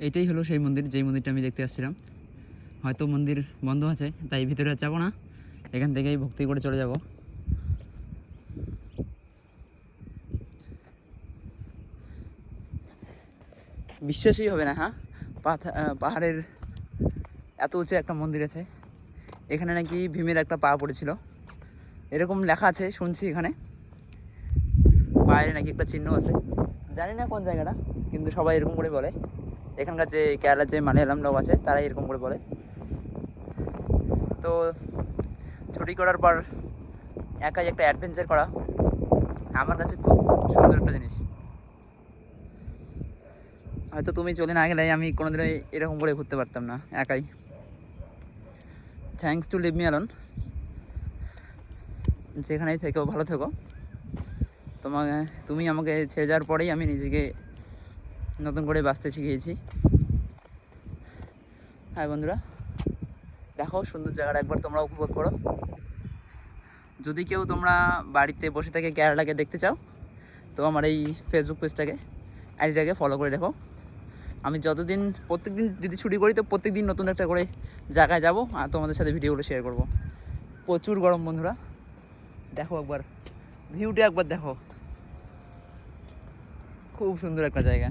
এটাই হলো সেই মন্দির, যেই মন্দিরটা আমি দেখতে আসছিলাম। হয়তো মন্দির বন্ধ আছে, তাই ভিতরে আর যাবো না, এখান থেকেই ভক্তি করে চলে যাব। বিশ্বাসই হবে না, হ্যাঁ, পাহাড়ের এত উঁচু একটা মন্দির আছে। এখানে নাকি ভীমের একটা পা পড়েছিল, এরকম লেখা আছে শুনছি। এখানে পায়ে নাকি একটা চিহ্ন আছে, জানি না কোন জায়গাটা, কিন্তু সবাই এরকম করে বলে। এখানকার যে কেরালার যে মালায়ালাম লোক আছে তারাই এরকম করে বলে। তো ছুটি করার পর একাই একটা অ্যাডভেঞ্চার করা আমার কাছে খুব সুন্দর একটা জিনিস। হয়তো তুমি চলে না গেলে আমি কোনোদিনও এরকম করে ঘুরতে পারতাম না একাই। Thanks to leave me alone. যেখানেই থেকো ভালো থেকো। তুমি আমাকে ছেড়ে যাওয়ার পরেই আমি নিজেকে নতুন করে বাঁচতে শিখিয়েছি। হ্যাঁ বন্ধুরা, দেখো সুন্দর জায়গাটা একবার তোমরা উপভোগ করো। যদি কেউ তোমরা বাড়িতে বসে থেকে কেরালাকে দেখতে চাও, তো আমার এই ফেসবুক পেজটাকে, আইডিটাকে ফলো করে দেখো। আমি যতদিন প্রত্যেকদিন যদি ছুটি করি, তো প্রত্যেকদিন নতুন একটা করে জায়গায় যাব আর তোমাদের সাথে ভিডিওগুলো শেয়ার করব। প্রচুর গরম বন্ধুরা, দেখো একবার ভিউটা একবার দেখো, খুব সুন্দর একটা জায়গা।